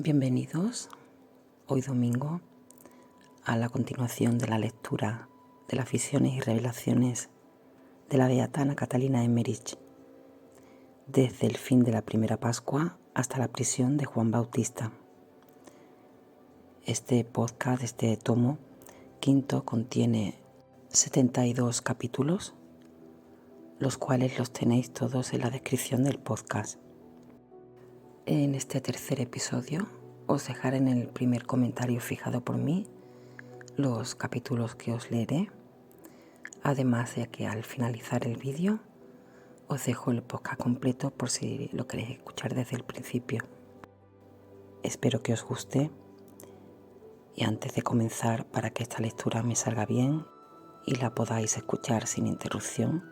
Bienvenidos hoy domingo a la continuación de la lectura de las visiones y revelaciones de la beata Ana Catalina Emmerich, desde el fin de la primera Pascua hasta la prisión de Juan Bautista. Este podcast, este tomo quinto, contiene 72 capítulos, los cuales los tenéis todos en la descripción del podcast. En este tercer episodio os dejaré en el primer comentario fijado por mí los capítulos que os leeré, además de que al finalizar el vídeo os dejo el podcast completo por si lo queréis escuchar desde el principio. Espero que os guste y antes de comenzar, para que esta lectura me salga bien y la podáis escuchar sin interrupción,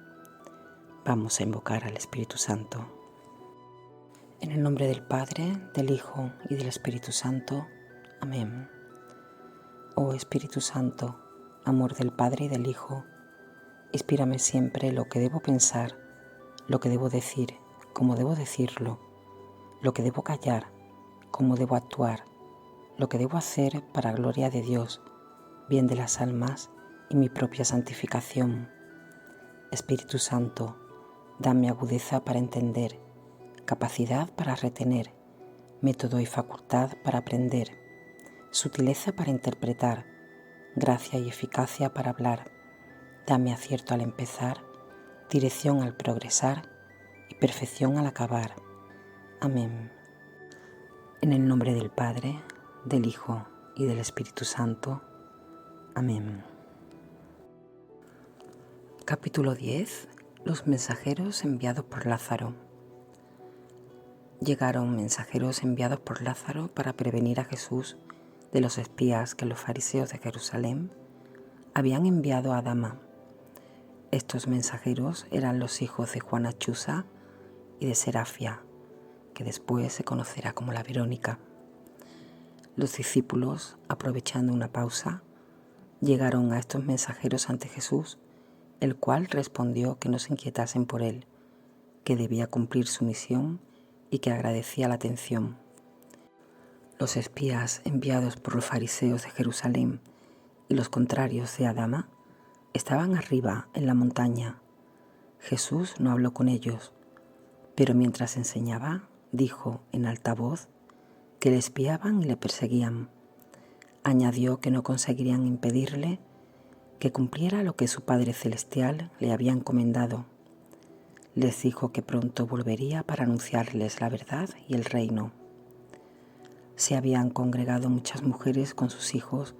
vamos a invocar al Espíritu Santo. En el nombre del Padre, del Hijo y del Espíritu Santo. Amén. Oh Espíritu Santo, amor del Padre y del Hijo, inspírame siempre lo que debo pensar, lo que debo decir, cómo debo decirlo, lo que debo callar, cómo debo actuar, lo que debo hacer para gloria de Dios, bien de las almas y mi propia santificación. Espíritu Santo, dame agudeza para entender, capacidad para retener, método y facultad para aprender, sutileza para interpretar, gracia y eficacia para hablar. Dame acierto al empezar, dirección al progresar y perfección al acabar. Amén. En el nombre del Padre, del Hijo y del Espíritu Santo. Amén. Capítulo 10. Los mensajeros enviados por Lázaro. Llegaron mensajeros enviados por Lázaro para prevenir a Jesús de los espías que los fariseos de Jerusalén habían enviado a Dama. Estos mensajeros eran los hijos de Juana Chuza y de Serafia, que después se conocerá como la Verónica. Los discípulos, aprovechando una pausa, llegaron a estos mensajeros ante Jesús, el cual respondió que no se inquietasen por él, que debía cumplir su misión y que agradecía la atención. Los espías enviados por los fariseos de Jerusalén y los contrarios de Adama estaban arriba en la montaña. Jesús no habló con ellos, pero mientras enseñaba, dijo en alta voz que le espiaban y le perseguían. Añadió que no conseguirían impedirle que cumpliera lo que su Padre Celestial le había encomendado. Les dijo que pronto volvería para anunciarles la verdad y el reino. Se habían congregado muchas mujeres con sus hijos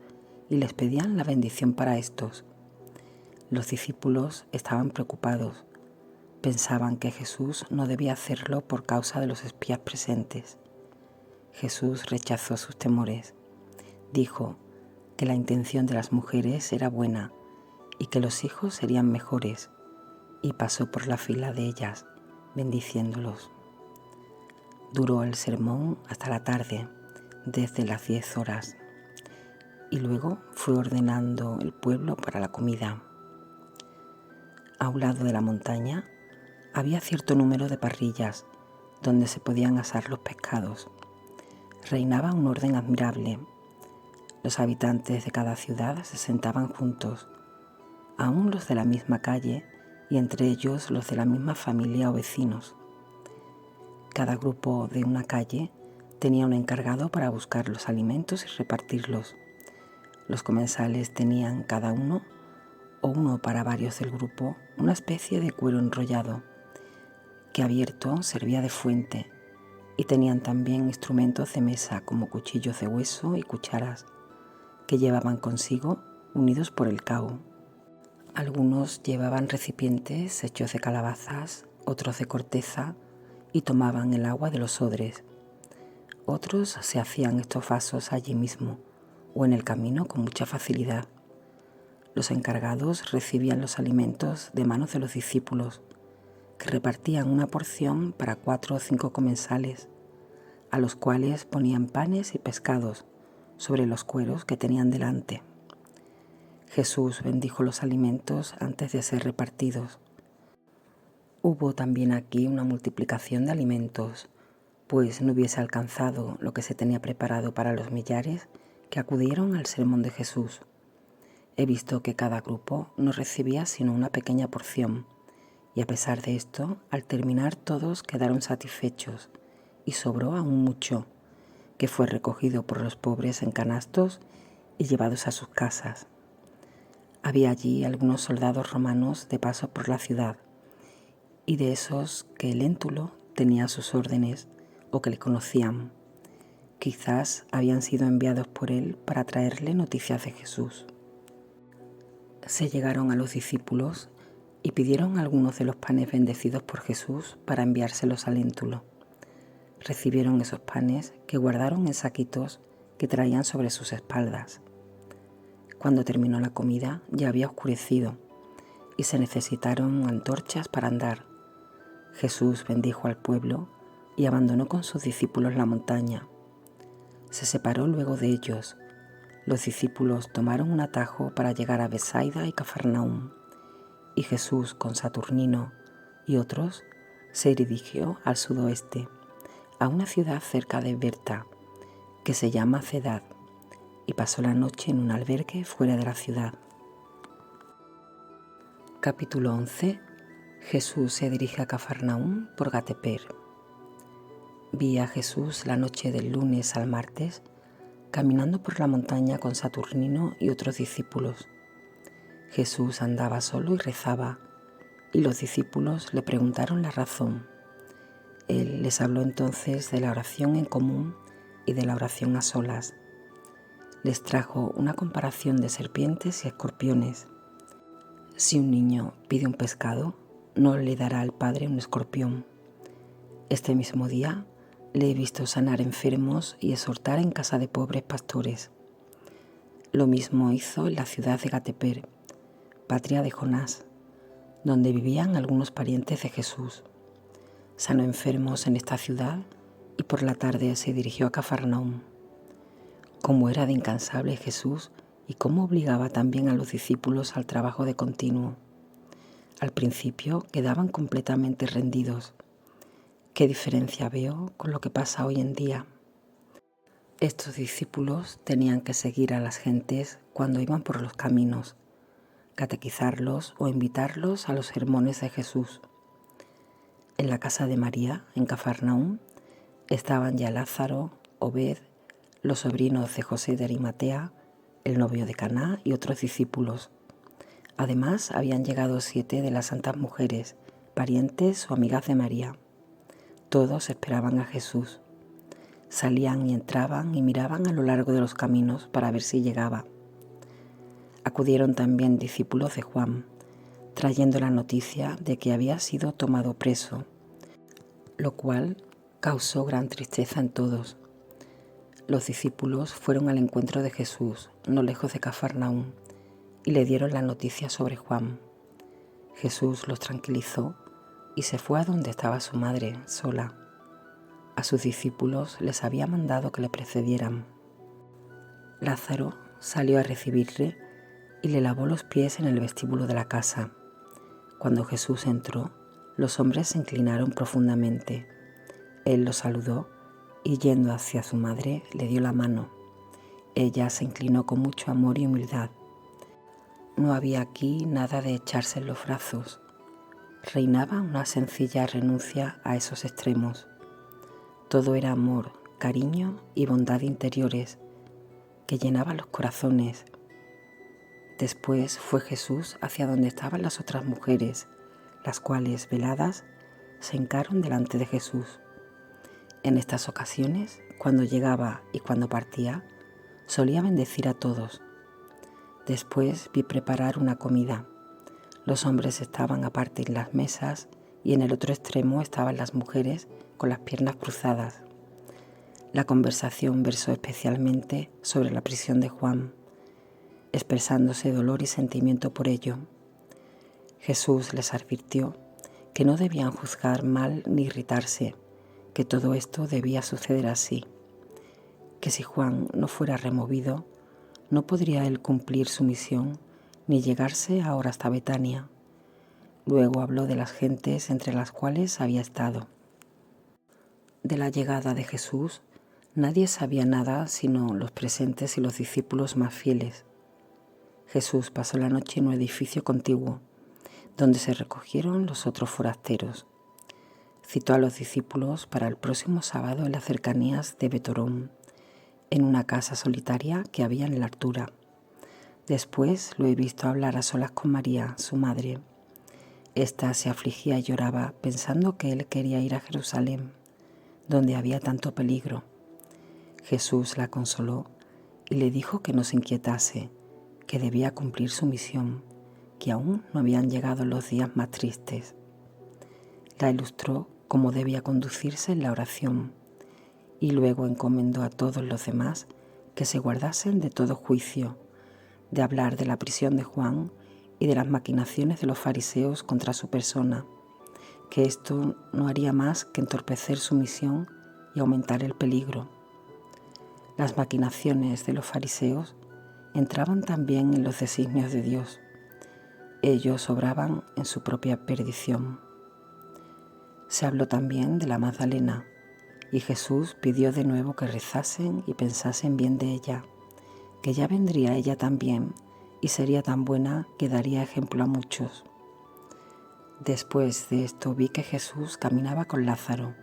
y les pedían la bendición para estos. Los discípulos estaban preocupados. Pensaban que Jesús no debía hacerlo por causa de los espías presentes. Jesús rechazó sus temores. Dijo que la intención de las mujeres era buena y que los hijos serían mejores, y pasó por la fila de ellas, bendiciéndolos. Duró el sermón hasta la tarde, desde las 10 horas, y luego fue ordenando el pueblo para la comida. A un lado de la montaña había cierto número de parrillas donde se podían asar los pescados. Reinaba un orden admirable. Los habitantes de cada ciudad se sentaban juntos, aún los de la misma calle y entre ellos los de la misma familia o vecinos. Cada grupo de una calle tenía un encargado para buscar los alimentos y repartirlos. Los comensales tenían cada uno, o uno para varios del grupo, una especie de cuero enrollado, que abierto servía de fuente, y tenían también instrumentos de mesa como cuchillos de hueso y cucharas, que llevaban consigo unidos por el cabo. Algunos llevaban recipientes hechos de calabazas, otros de corteza, y tomaban el agua de los odres. Otros se hacían estos vasos allí mismo o en el camino con mucha facilidad. Los encargados recibían los alimentos de manos de los discípulos, que repartían una porción para 4 o 5 comensales, a los cuales ponían panes y pescados sobre los cueros que tenían delante. Jesús bendijo los alimentos antes de ser repartidos. Hubo también aquí una multiplicación de alimentos, pues no hubiese alcanzado lo que se tenía preparado para los millares que acudieron al sermón de Jesús. He visto que cada grupo no recibía sino una pequeña porción, y a pesar de esto, al terminar todos quedaron satisfechos, y sobró aún mucho, que fue recogido por los pobres en canastos y llevados a sus casas. Había allí algunos soldados romanos de paso por la ciudad, y de esos que Léntulo tenía a sus órdenes o que le conocían. Quizás habían sido enviados por él para traerle noticias de Jesús. Se llegaron a los discípulos y pidieron algunos de los panes bendecidos por Jesús para enviárselos a Léntulo. Recibieron esos panes que guardaron en saquitos que traían sobre sus espaldas. Cuando terminó la comida ya había oscurecido y se necesitaron antorchas para andar. Jesús bendijo al pueblo y abandonó con sus discípulos la montaña. Se separó luego de ellos. Los discípulos tomaron un atajo para llegar a Betsaida y Cafarnaúm, y Jesús con Saturnino y otros se dirigió al sudoeste, a una ciudad cerca de Berta, que se llama Cedad, y pasó la noche en un albergue fuera de la ciudad. Capítulo 11. Jesús se dirige a Cafarnaúm por Gateper. Vi a Jesús la noche del lunes al martes, caminando por la montaña con Saturnino y otros discípulos. Jesús andaba solo y rezaba, y los discípulos le preguntaron la razón. Él les habló entonces de la oración en común y de la oración a solas. Les trajo una comparación de serpientes y escorpiones. Si un niño pide un pescado, no le dará al padre un escorpión. Este mismo día le he visto sanar enfermos y exhortar en casa de pobres pastores. Lo mismo hizo en la ciudad de Gateper, patria de Jonás, donde vivían algunos parientes de Jesús. Sanó enfermos en esta ciudad y por la tarde se dirigió a Cafarnaúm. Cómo era de incansable Jesús y cómo obligaba también a los discípulos al trabajo de continuo. Al principio quedaban completamente rendidos. ¿Qué diferencia veo con lo que pasa hoy en día? Estos discípulos tenían que seguir a las gentes cuando iban por los caminos, catequizarlos o invitarlos a los sermones de Jesús. En la casa de María, en Cafarnaúm, estaban ya Lázaro, Obed, los sobrinos de José de Arimatea, el novio de Caná y otros discípulos. Además, habían llegado 7 de las santas mujeres, parientes o amigas de María. Todos esperaban a Jesús. Salían y entraban y miraban a lo largo de los caminos para ver si llegaba. Acudieron también discípulos de Juan, trayendo la noticia de que había sido tomado preso, lo cual causó gran tristeza en todos. Los discípulos fueron al encuentro de Jesús, no lejos de Cafarnaúm, y le dieron la noticia sobre Juan. Jesús los tranquilizó y se fue a donde estaba su madre, sola. A sus discípulos les había mandado que le precedieran. Lázaro salió a recibirle y le lavó los pies en el vestíbulo de la casa. Cuando Jesús entró, los hombres se inclinaron profundamente. Él los saludó y yendo hacia su madre le dio la mano. Ella se inclinó con mucho amor y humildad. No había aquí nada de echarse en los brazos. Reinaba una sencilla renuncia a esos extremos. Todo era amor, cariño y bondad interiores que llenaban los corazones. Después fue Jesús hacia donde estaban las otras mujeres, las cuales, veladas, se hincaron delante de Jesús. En estas ocasiones, cuando llegaba y cuando partía, solía bendecir a todos. Después vi preparar una comida. Los hombres estaban aparte en las mesas y en el otro extremo estaban las mujeres con las piernas cruzadas. La conversación versó especialmente sobre la prisión de Juan, expresándose dolor y sentimiento por ello. Jesús les advirtió que no debían juzgar mal ni irritarse, que todo esto debía suceder así, que si Juan no fuera removido, no podría él cumplir su misión ni llegarse ahora hasta Betania. Luego habló de las gentes entre las cuales había estado. de la llegada de Jesús, nadie sabía nada sino los presentes y los discípulos más fieles. Jesús pasó la noche en un edificio contiguo, donde se recogieron los otros forasteros. Citó a los discípulos para el próximo sábado en las cercanías de Betorón, en una casa solitaria que había en la altura. Después lo he visto hablar a solas con María, su madre. Esta se afligía y lloraba pensando que él quería ir a Jerusalén, donde había tanto peligro. Jesús la consoló y le dijo que no se inquietase, que debía cumplir su misión, que aún no habían llegado los días más tristes. La ilustró cómo debía conducirse en la oración y luego encomendó a todos los demás que se guardasen de todo juicio, de hablar de la prisión de Juan y de las maquinaciones de los fariseos contra su persona, que esto no haría más que entorpecer su misión y aumentar el peligro. Las maquinaciones de los fariseos entraban también en los designios de Dios. Ellos obraban en su propia perdición. Se habló también de la Magdalena, y Jesús pidió de nuevo que rezasen y pensasen bien de ella, que ya vendría ella también y sería tan buena que daría ejemplo a muchos. Después de esto vi que Jesús caminaba con Lázaro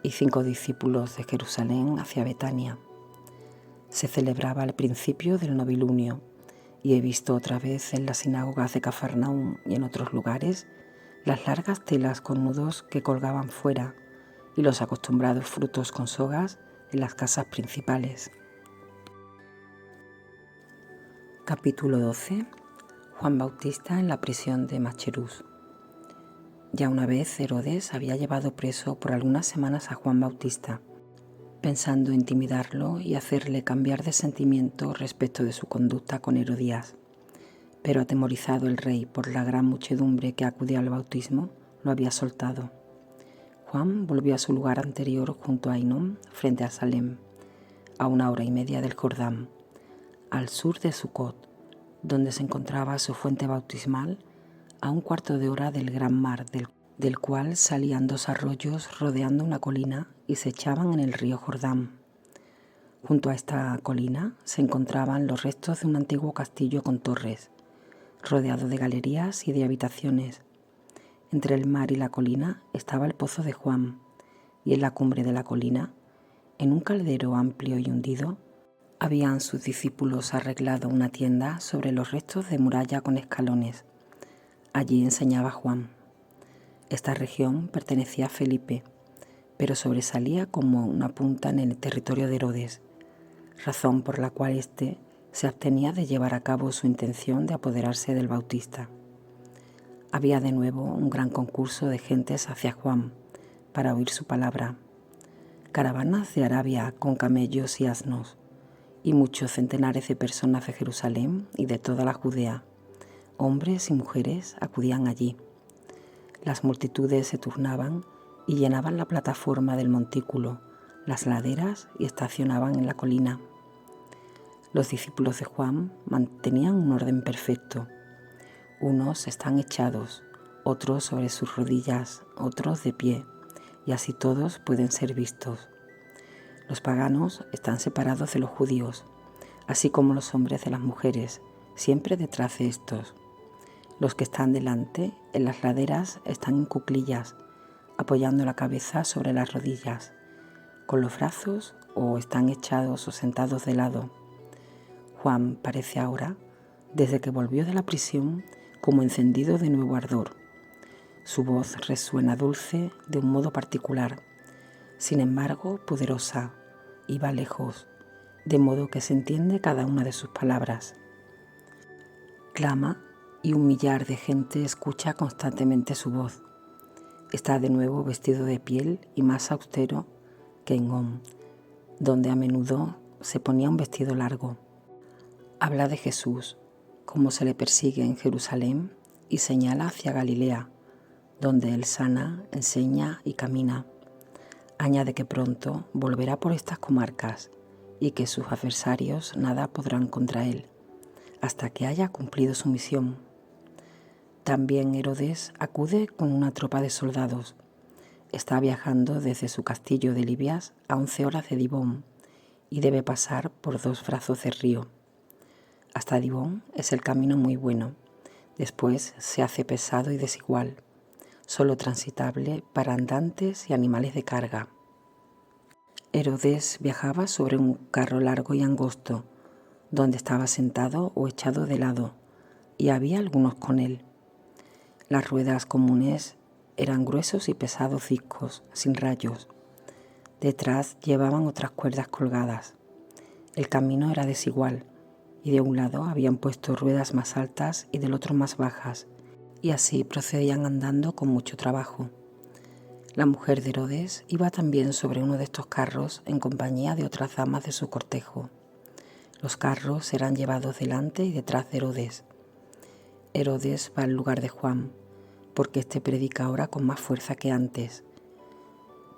y 5 discípulos de Jerusalén hacia Betania. Se celebraba el principio del novilunio y he visto otra vez en las sinagogas de Cafarnaúm y en otros lugares las largas telas con nudos que colgaban fuera y los acostumbrados frutos con sogas en las casas principales. Capítulo 12. Juan Bautista en la prisión de Macherús. Ya una vez Herodes había llevado preso por algunas semanas a Juan Bautista, pensando intimidarlo y hacerle cambiar de sentimiento respecto de su conducta con Herodías. Pero atemorizado el rey por la gran muchedumbre que acudía al bautismo, lo había soltado. Juan volvió a su lugar anterior junto a Ainón, frente a Salem, a 1 hora y media del Jordán, al sur de Sucot, donde se encontraba su fuente bautismal, a 1/4 de hora del gran mar, del cual salían 2 arroyos rodeando una colina y se echaban en el río Jordán. Junto a esta colina se encontraban los restos de un antiguo castillo con torres, rodeado de galerías y de habitaciones. Entre el mar y la colina estaba el pozo de Juan, y en la cumbre de la colina, en un caldero amplio y hundido, habían sus discípulos arreglado una tienda sobre los restos de muralla con escalones. Allí enseñaba Juan. Esta región pertenecía a Felipe, pero sobresalía como una punta en el territorio de Herodes, razón por la cual éste se abstenía de llevar a cabo su intención de apoderarse del Bautista. Había de nuevo un gran concurso de gentes hacia Juan para oír su palabra. Caravanas de Arabia con camellos y asnos, y muchos centenares de personas de Jerusalén y de toda la Judea, hombres y mujeres, acudían allí. Las multitudes se turnaban y llenaban la plataforma del montículo, las laderas y estacionaban en la colina. Los discípulos de Juan mantenían un orden perfecto. Unos están echados, otros sobre sus rodillas, otros de pie, y así todos pueden ser vistos. Los paganos están separados de los judíos, así como los hombres de las mujeres, siempre detrás de estos. Los que están delante, en las laderas, están en cuclillas, apoyando la cabeza sobre las rodillas, con los brazos o están echados o sentados de lado. Juan parece ahora, desde que volvió de la prisión, como encendido de nuevo ardor. Su voz resuena dulce de un modo particular, sin embargo poderosa, y va lejos, de modo que se entiende cada una de sus palabras. Clama y un millar de gente escucha constantemente su voz. Está de nuevo vestido de piel y más austero que en On, donde a menudo se ponía un vestido largo. Habla de Jesús, cómo se le persigue en Jerusalén, y señala hacia Galilea, donde él sana, enseña y camina. Añade que pronto volverá por estas comarcas y que sus adversarios nada podrán contra él, hasta que haya cumplido su misión. También Herodes acude con una tropa de soldados. está viajando desde su castillo de Libias a 11 horas de Dibón y debe pasar por 2 brazos de río. Hasta Dibón es el camino muy bueno, después se hace pesado y desigual, solo transitable para andantes y animales de carga. Herodes viajaba sobre un carro largo y angosto, donde estaba sentado o echado de lado, y había algunos con él. Las ruedas comunes eran gruesos y pesados discos, sin rayos. Detrás llevaban otras cuerdas colgadas. El camino era desigual, y de un lado habían puesto ruedas más altas y del otro más bajas, y así procedían andando con mucho trabajo. La mujer de Herodes iba también sobre uno de estos carros en compañía de otras damas de su cortejo. Los carros eran llevados delante y detrás de Herodes. Herodes va al lugar de Juan, porque éste predica ahora con más fuerza que antes,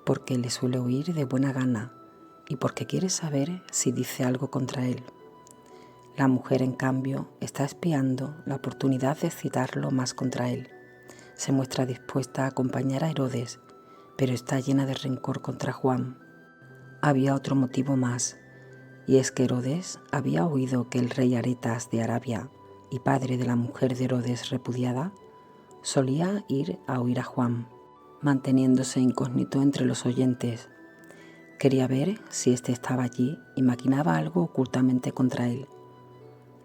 porque le suele oír de buena gana y porque quiere saber si dice algo contra él. La mujer, en cambio, está espiando la oportunidad de excitarlo más contra él. Se muestra dispuesta a acompañar a Herodes, pero está llena de rencor contra Juan. Había otro motivo más, y es que Herodes había oído que el rey Aretas de Arabia y padre de la mujer de Herodes repudiada, solía ir a oír a Juan, manteniéndose incógnito entre los oyentes. Quería ver si éste estaba allí y maquinaba algo ocultamente contra él.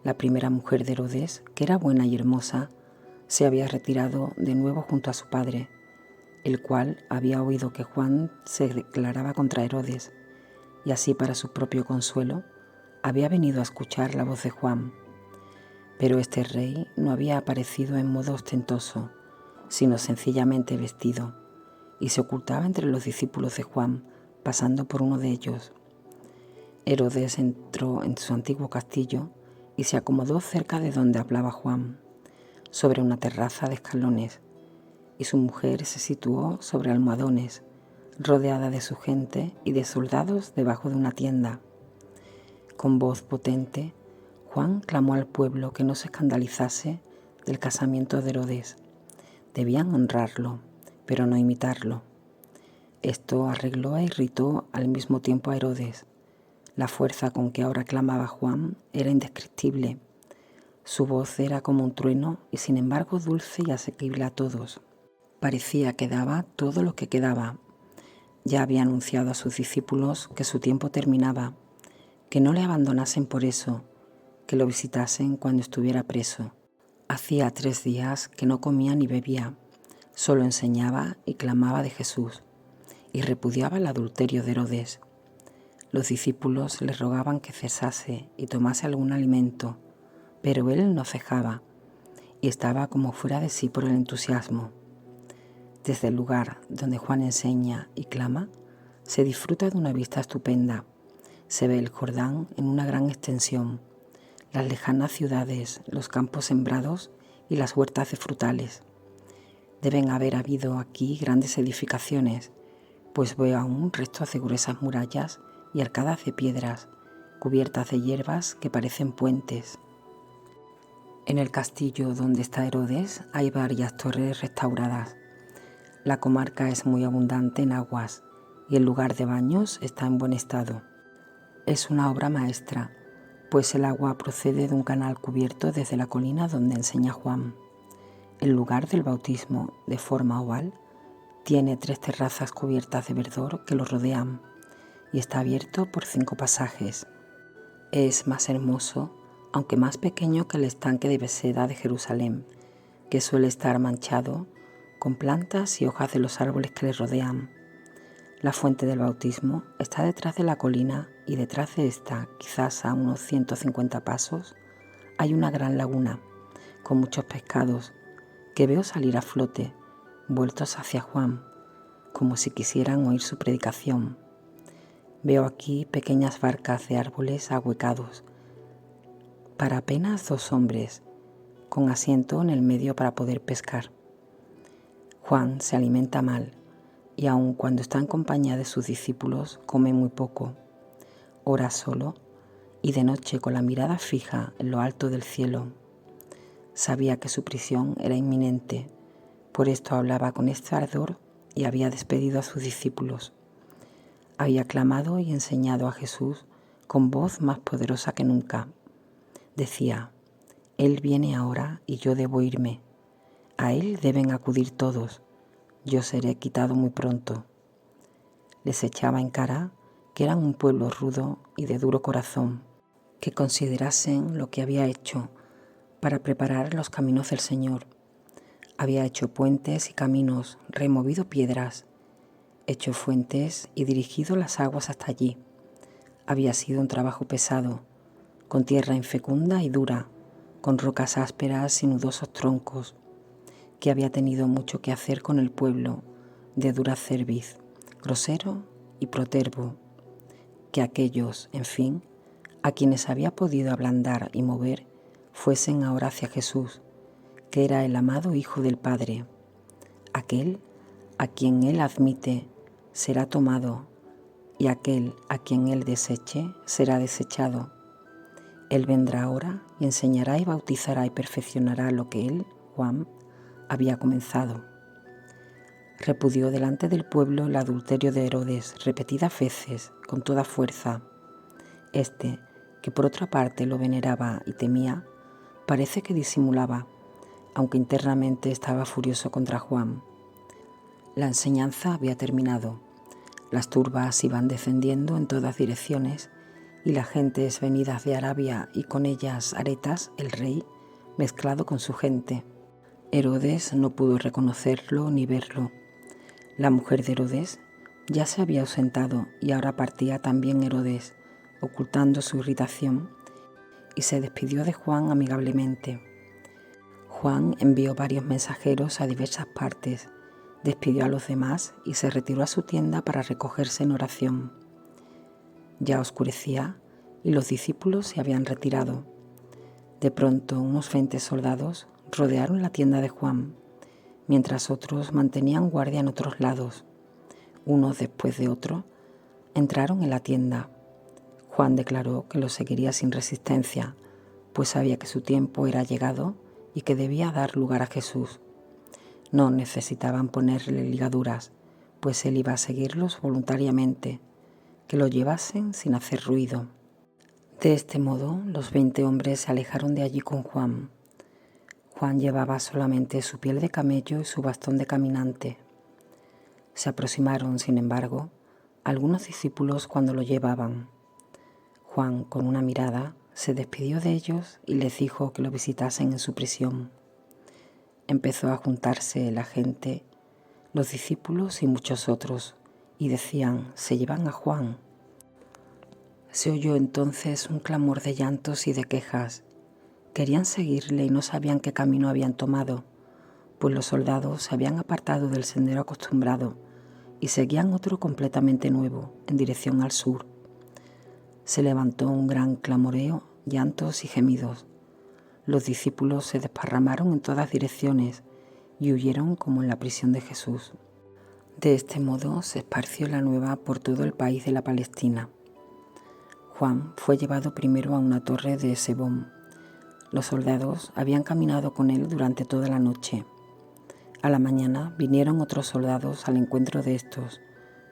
La primera mujer de Herodes, que era buena y hermosa, se había retirado de nuevo junto a su padre, el cual había oído que Juan se declaraba contra Herodes, y así para su propio consuelo había venido a escuchar la voz de Juan. Pero este rey no había aparecido en modo ostentoso, sino sencillamente vestido, y se ocultaba entre los discípulos de Juan, pasando por uno de ellos. Herodes entró en su antiguo castillo y se acomodó cerca de donde hablaba Juan, sobre una terraza de escalones, y su mujer se situó sobre almohadones, rodeada de su gente y de soldados debajo de una tienda. Con voz potente, Juan clamó al pueblo que no se escandalizase del casamiento de Herodes. Debían honrarlo, pero no imitarlo. Esto arregló e irritó al mismo tiempo a Herodes. La fuerza con que ahora clamaba Juan era indescriptible. Su voz era como un trueno y sin embargo dulce y asequible a todos. Parecía que daba todo lo que quedaba. Ya había anunciado a sus discípulos que su tiempo terminaba, que no le abandonasen por eso, que lo visitasen cuando estuviera preso. Hacía 3 días que no comía ni bebía, solo enseñaba y clamaba de Jesús, y repudiaba el adulterio de Herodes. Los discípulos le rogaban que cesase y tomase algún alimento, pero él no cejaba, y estaba como fuera de sí por el entusiasmo. Desde el lugar donde Juan enseña y clama, se disfruta de una vista estupenda. Se ve el Jordán en una gran extensión, las lejanas ciudades, los campos sembrados y las huertas de frutales. Deben haber habido aquí grandes edificaciones, pues veo aún restos de gruesas murallas y arcadas de piedras, cubiertas de hierbas que parecen puentes. En el castillo donde está Herodes hay varias torres restauradas. La comarca es muy abundante en aguas y el lugar de baños está en buen estado. Es una obra maestra, pues el agua procede de un canal cubierto desde la colina donde enseña Juan. El lugar del bautismo, de forma oval, tiene 3 terrazas cubiertas de verdor que lo rodean y está abierto por 5 pasajes. Es más hermoso, aunque más pequeño que el estanque de Beseda de Jerusalén, que suele estar manchado con plantas y hojas de los árboles que le rodean. La fuente del bautismo está detrás de la colina y detrás de esta, quizás a unos 150 pasos, hay una gran laguna con muchos pescados que veo salir a flote, vueltos hacia Juan, como si quisieran oír su predicación. Veo aquí pequeñas barcas de árboles ahuecados para apenas 2 hombres, con asiento en el medio para poder pescar. Juan se alimenta mal y aun cuando está en compañía de sus discípulos come muy poco. Ora solo y de noche con la mirada fija en lo alto del cielo. Sabía que su prisión era inminente, por esto hablaba con este ardor y había despedido a sus discípulos. Había clamado y enseñado a Jesús con voz más poderosa que nunca. Decía: Él viene ahora y yo debo irme. A Él deben acudir todos. Yo seré quitado muy pronto. Les echaba en cara que eran un pueblo rudo y de duro corazón, que considerasen lo que había hecho para preparar los caminos del Señor. Había hecho puentes y caminos, removido piedras, hecho fuentes y dirigido las aguas hasta allí. Había sido un trabajo pesado, con tierra infecunda y dura, con rocas ásperas y nudosos troncos, que había tenido mucho que hacer con el pueblo, de dura cerviz, grosero y protervo, que aquellos, en fin, a quienes había podido ablandar y mover, fuesen ahora hacia Jesús, que era el amado Hijo del Padre. Aquel a quien Él admite será tomado, y aquel a quien Él deseche será desechado. Él vendrá ahora y enseñará y bautizará y perfeccionará lo que Él, Juan, había comenzado. Repudió delante del pueblo el adulterio de Herodes repetidas veces, con toda fuerza. Este, que por otra parte lo veneraba y temía, parece que disimulaba, aunque internamente estaba furioso contra Juan. La enseñanza había terminado. Las turbas iban descendiendo en todas direcciones y las gentes venidas de Arabia y con ellas Aretas, el rey, mezclado con su gente. Herodes no pudo reconocerlo ni verlo. La mujer de Herodes ya se había ausentado y ahora partía también Herodes, ocultando su irritación, y se despidió de Juan amigablemente. Juan envió varios mensajeros a diversas partes, despidió a los demás y se retiró a su tienda para recogerse en oración. Ya oscurecía y los discípulos se habían retirado. De pronto unos 20 soldados rodearon la tienda de Juan, mientras otros mantenían guardia en otros lados. Unos después de otros entraron en la tienda. Juan declaró que los seguiría sin resistencia, pues sabía que su tiempo era llegado y que debía dar lugar a Jesús. No necesitaban ponerle ligaduras, pues él iba a seguirlos voluntariamente, que lo llevasen sin hacer ruido. De este modo, los 20 hombres se alejaron de allí con Juan. Juan llevaba solamente su piel de camello y su bastón de caminante. Se aproximaron, sin embargo, algunos discípulos cuando lo llevaban. Juan, con una mirada, se despidió de ellos y les dijo que lo visitasen en su prisión. Empezó a juntarse la gente, los discípulos y muchos otros, y decían: «Se llevan a Juan». Se oyó entonces un clamor de llantos y de quejas. Querían seguirle y no sabían qué camino habían tomado, pues los soldados se habían apartado del sendero acostumbrado y seguían otro completamente nuevo, en dirección al sur. Se levantó un gran clamoreo, llantos y gemidos. Los discípulos se desparramaron en todas direcciones y huyeron como en la prisión de Jesús. De este modo se esparció la nueva por todo el país de la Palestina. Juan fue llevado primero a una torre de Esebón. Los soldados habían caminado con él durante toda la noche. A la mañana vinieron otros soldados al encuentro de estos,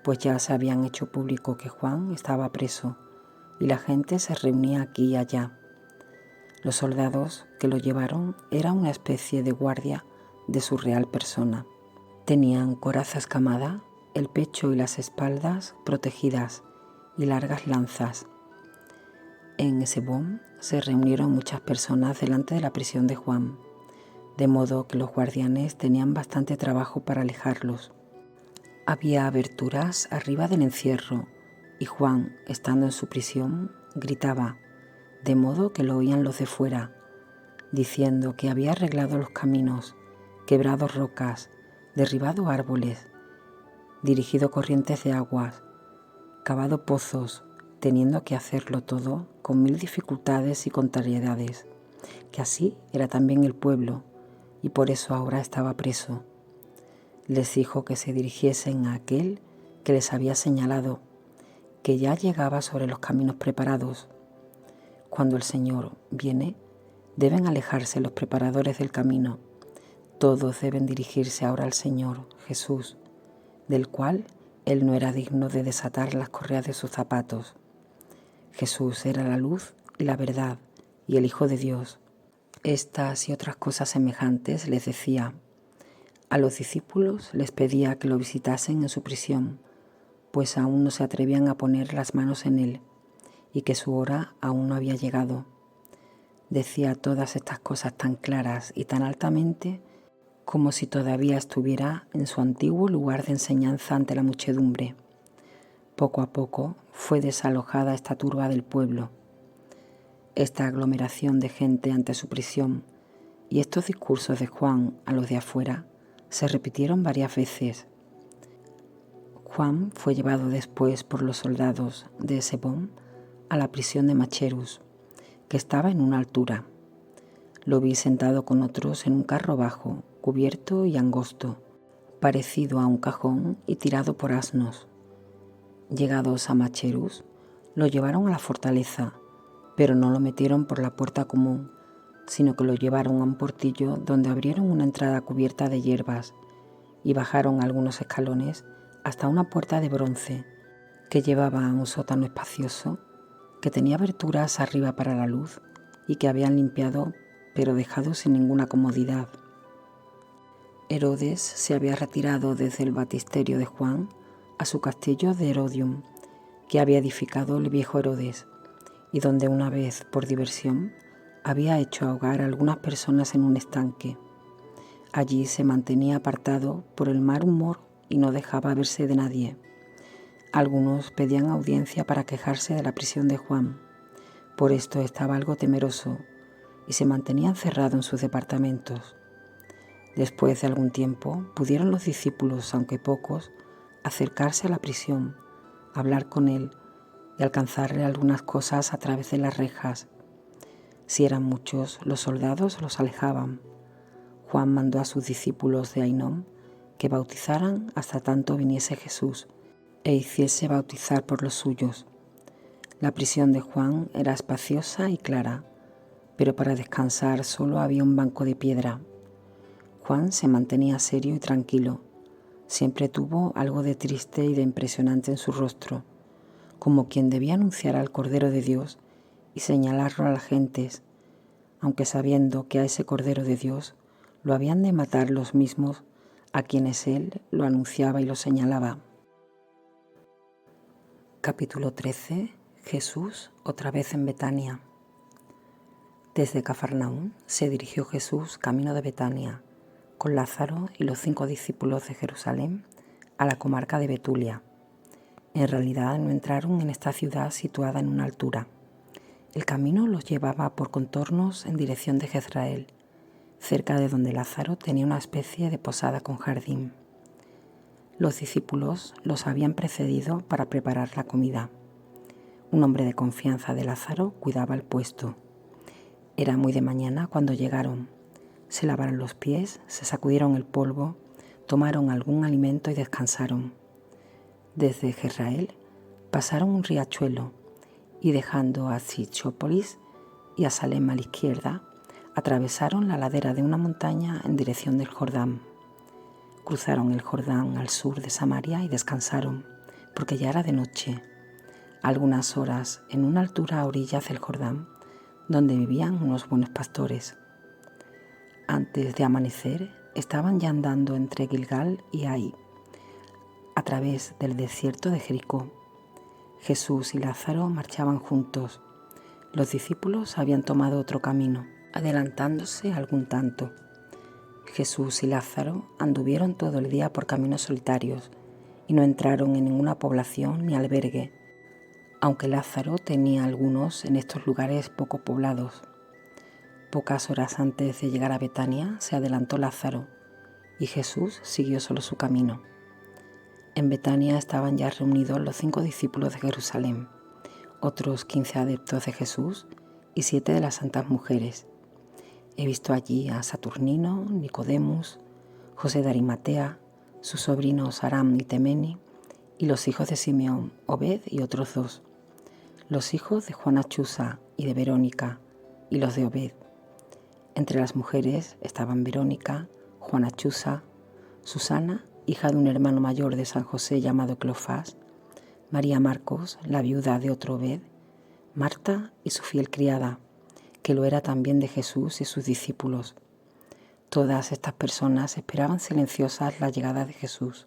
pues ya se habían hecho público que Juan estaba preso y la gente se reunía aquí y allá. Los soldados que lo llevaron eran una especie de guardia de su real persona. Tenían coraza escamada, el pecho y las espaldas protegidas y largas lanzas. En Esebón se reunieron muchas personas delante de la prisión de Juan, de modo que los guardianes tenían bastante trabajo para alejarlos. Había aberturas arriba del encierro y Juan, estando en su prisión, gritaba, de modo que lo oían los de fuera, diciendo que había arreglado los caminos, quebrado rocas, derribado árboles, dirigido corrientes de aguas, cavado pozos, teniendo que hacerlo todo con 1000 dificultades y contrariedades, que así era también el pueblo, y por eso ahora estaba preso. Les dijo que se dirigiesen a aquel que les había señalado, que ya llegaba sobre los caminos preparados. Cuando el Señor viene, deben alejarse los preparadores del camino. Todos deben dirigirse ahora al Señor, Jesús, del cual él no era digno de desatar las correas de sus zapatos. Jesús era la luz y la verdad y el Hijo de Dios. Estas y otras cosas semejantes les decía. A los discípulos les pedía que lo visitasen en su prisión, pues aún no se atrevían a poner las manos en él, y que su hora aún no había llegado. Decía todas estas cosas tan claras y tan altamente como si todavía estuviera en su antiguo lugar de enseñanza ante la muchedumbre. Poco a poco fue desalojada esta turba del pueblo, esta aglomeración de gente ante su prisión, y estos discursos de Juan a los de afuera se repitieron varias veces. Juan fue llevado después por los soldados de Esebón a la prisión de Macherus, que estaba en una altura. Lo vi sentado con otros en un carro bajo, cubierto y angosto, parecido a un cajón y tirado por asnos. Llegados a Macherus, lo llevaron a la fortaleza, pero no lo metieron por la puerta común, sino que lo llevaron a un portillo donde abrieron una entrada cubierta de hierbas y bajaron algunos escalones hasta una puerta de bronce que llevaba a un sótano espacioso que tenía aberturas arriba para la luz y que habían limpiado pero dejado sin ninguna comodidad. Herodes se había retirado desde el baptisterio de Juan a su castillo de Herodium, que había edificado el viejo Herodes, y donde una vez, por diversión, había hecho ahogar a algunas personas en un estanque. Allí se mantenía apartado por el mal humor y no dejaba verse de nadie. Algunos pedían audiencia para quejarse de la prisión de Juan. Por esto estaba algo temeroso y se mantenía encerrado en sus departamentos. Después de algún tiempo pudieron los discípulos, aunque pocos, acercarse a la prisión, hablar con él y alcanzarle algunas cosas a través de las rejas. Si eran muchos, los soldados los alejaban. Juan mandó a sus discípulos de Ainón que bautizaran hasta tanto viniese Jesús e hiciese bautizar por los suyos. La prisión de Juan era espaciosa y clara, pero para descansar solo había un banco de piedra. Juan se mantenía serio y tranquilo. Siempre tuvo algo de triste y de impresionante en su rostro, como quien debía anunciar al Cordero de Dios y señalarlo a las gentes, aunque sabiendo que a ese Cordero de Dios lo habían de matar los mismos a quienes él lo anunciaba y lo señalaba. Capítulo 13. Jesús otra vez en Betania. Desde Cafarnaúm se dirigió Jesús camino de Betania, con Lázaro y los 5 discípulos de Jerusalén, a la comarca de Betulia. En realidad no entraron en esta ciudad situada en una altura. El camino los llevaba por contornos en dirección de Jezrael, cerca de donde Lázaro tenía una especie de posada con jardín. Los discípulos los habían precedido para preparar la comida. Un hombre de confianza de Lázaro cuidaba el puesto. Era muy de mañana cuando llegaron. Se lavaron los pies, se sacudieron el polvo, tomaron algún alimento y descansaron. Desde Jezrael pasaron un riachuelo y dejando a Sichópolis y a Salem a la izquierda, atravesaron la ladera de una montaña en dirección del Jordán. Cruzaron el Jordán al sur de Samaria y descansaron, porque ya era de noche. Algunas horas en una altura a orillas del Jordán, donde vivían unos buenos pastores. Antes de amanecer, estaban ya andando entre Gilgal y Ai, a través del desierto de Jericó. Jesús y Lázaro marchaban juntos. Los discípulos habían tomado otro camino, adelantándose algún tanto. Jesús y Lázaro anduvieron todo el día por caminos solitarios y no entraron en ninguna población ni albergue, aunque Lázaro tenía algunos en estos lugares poco poblados. Pocas horas antes de llegar a Betania se adelantó Lázaro y Jesús siguió solo su camino. En Betania estaban ya reunidos los 5 discípulos de Jerusalén, otros 15 adeptos de Jesús y 7 de las santas mujeres. He visto allí a Saturnino, Nicodemus, José de Arimatea, sus sobrinos Aram y Temeni, y los hijos de Simeón, Obed y otros 2, los hijos de Juana Chuza y de Verónica, y los de Obed. Entre las mujeres estaban Verónica, Juana Chuza, Susana hija de un hermano mayor de San José llamado Cleofás, María Marcos, la viuda de otro Obed, Marta y su fiel criada, que lo era también de Jesús y sus discípulos. Todas estas personas esperaban silenciosas la llegada de Jesús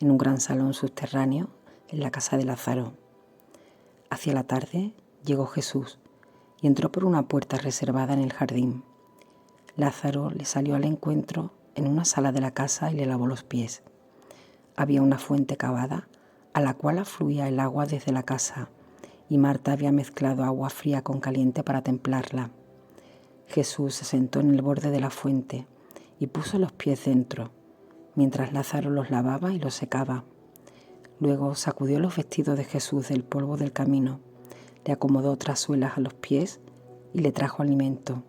en un gran salón subterráneo en la casa de Lázaro. Hacia la tarde llegó Jesús y entró por una puerta reservada en el jardín. Lázaro le salió al encuentro en una sala de la casa y le lavó los pies. Había una fuente cavada a la cual afluía el agua desde la casa, y Marta había mezclado agua fría con caliente para templarla. Jesús se sentó en el borde de la fuente y puso los pies dentro, mientras Lázaro los lavaba y los secaba. Luego sacudió los vestidos de Jesús del polvo del camino, le acomodó otras suelas a los pies y le trajo alimento.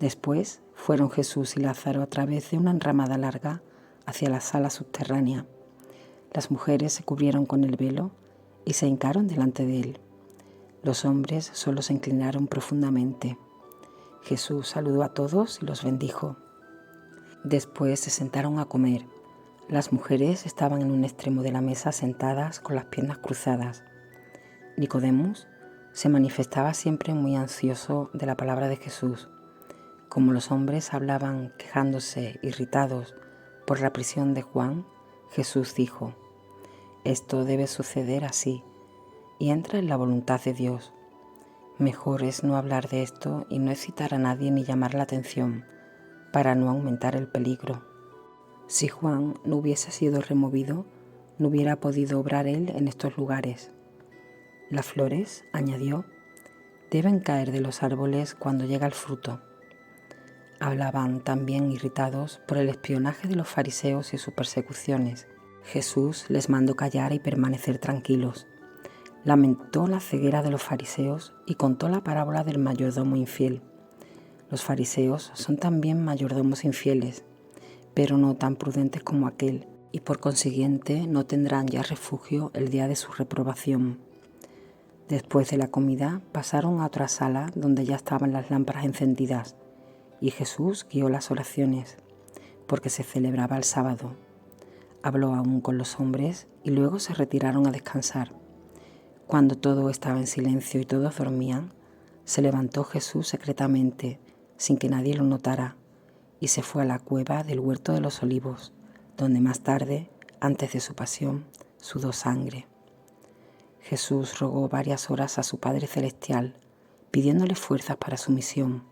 Después fueron Jesús y Lázaro a través de una enramada larga hacia la sala subterránea. Las mujeres se cubrieron con el velo y se hincaron delante de él. Los hombres solo se inclinaron profundamente. Jesús saludó a todos y los bendijo. Después se sentaron a comer. Las mujeres estaban en un extremo de la mesa sentadas con las piernas cruzadas. Nicodemus se manifestaba siempre muy ansioso de la palabra de Jesús. Como los hombres hablaban quejándose, irritados por la prisión de Juan, Jesús dijo: «Esto debe suceder así, y entra en la voluntad de Dios. Mejor es no hablar de esto y no excitar a nadie ni llamar la atención, para no aumentar el peligro». Si Juan no hubiese sido removido, no hubiera podido obrar él en estos lugares. Las flores, añadió, deben caer de los árboles cuando llega el fruto. Hablaban también irritados por el espionaje de los fariseos y sus persecuciones. Jesús les mandó callar y permanecer tranquilos. Lamentó la ceguera de los fariseos y contó la parábola del mayordomo infiel. Los fariseos son también mayordomos infieles, pero no tan prudentes como aquel, y por consiguiente no tendrán ya refugio el día de su reprobación. Después de la comida pasaron a otra sala donde ya estaban las lámparas encendidas, y Jesús guió las oraciones, porque se celebraba el sábado. Habló aún con los hombres y luego se retiraron a descansar. Cuando todo estaba en silencio y todos dormían, se levantó Jesús secretamente, sin que nadie lo notara, y se fue a la cueva del huerto de los olivos, donde más tarde, antes de su pasión, sudó sangre. Jesús rogó varias horas a su Padre Celestial, pidiéndole fuerzas para su misión.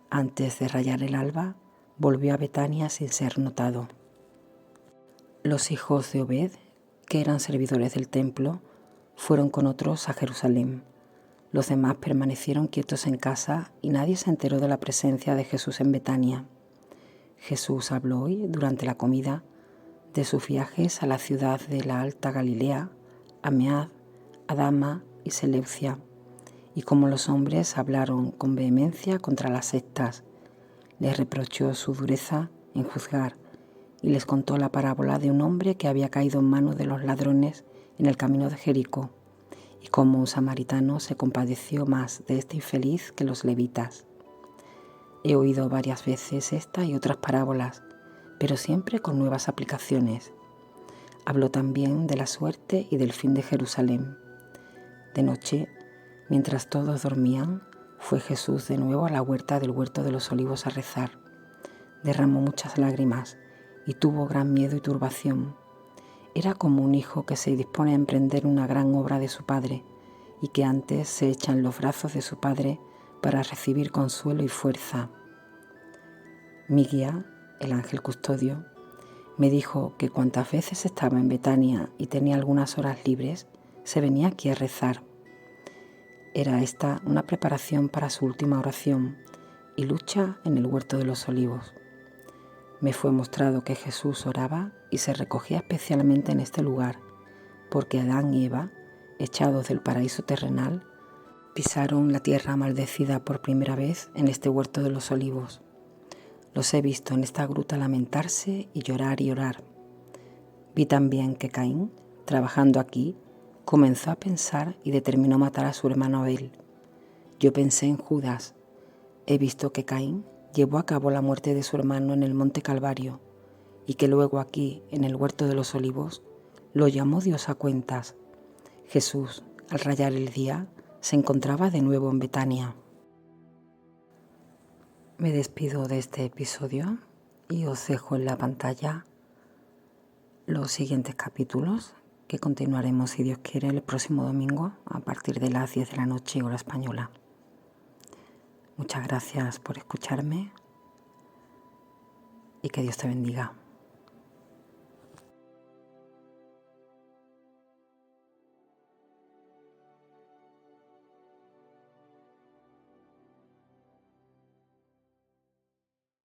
Antes de rayar el alba, volvió a Betania sin ser notado. Los hijos de Obed, que eran servidores del templo, fueron con otros a Jerusalén. Los demás permanecieron quietos en casa y nadie se enteró de la presencia de Jesús en Betania. Jesús habló hoy, durante la comida, de sus viajes a la ciudad de la Alta Galilea, a Mead, Adama y Seleucia, y como los hombres hablaron con vehemencia contra las sectas, les reprochó su dureza en juzgar y les contó la parábola de un hombre que había caído en manos de los ladrones en el camino de Jericó, y cómo un samaritano se compadeció más de este infeliz que los levitas. He oído varias veces esta y otras parábolas, pero siempre con nuevas aplicaciones. Habló también de la suerte y del fin de Jerusalén. De noche, mientras todos dormían, fue Jesús de nuevo a la huerta del huerto de los olivos a rezar. Derramó muchas lágrimas y tuvo gran miedo y turbación. Era como un hijo que se dispone a emprender una gran obra de su padre y que antes se echa en los brazos de su padre para recibir consuelo y fuerza. Mi guía, el ángel custodio, me dijo que cuantas veces estaba en Betania y tenía algunas horas libres, se venía aquí a rezar. Era esta una preparación para su última oración y lucha en el huerto de los olivos. Me fue mostrado que Jesús oraba y se recogía especialmente en este lugar, porque Adán y Eva, echados del paraíso terrenal, pisaron la tierra maldecida por primera vez en este huerto de los olivos. Los he visto en esta gruta lamentarse y llorar y orar. Vi también que Caín, trabajando aquí, comenzó a pensar y determinó matar a su hermano Abel. Yo pensé en Judas. He visto que Caín llevó a cabo la muerte de su hermano en el monte Calvario, y que luego aquí, en el huerto de los olivos, lo llamó Dios a cuentas. Jesús, al rayar el día, se encontraba de nuevo en Betania. Me despido de este episodio y os dejo en la pantalla los siguientes capítulos que continuaremos, si Dios quiere, el próximo domingo a partir de las 10 de la noche, hora española. Muchas gracias por escucharme y que Dios te bendiga.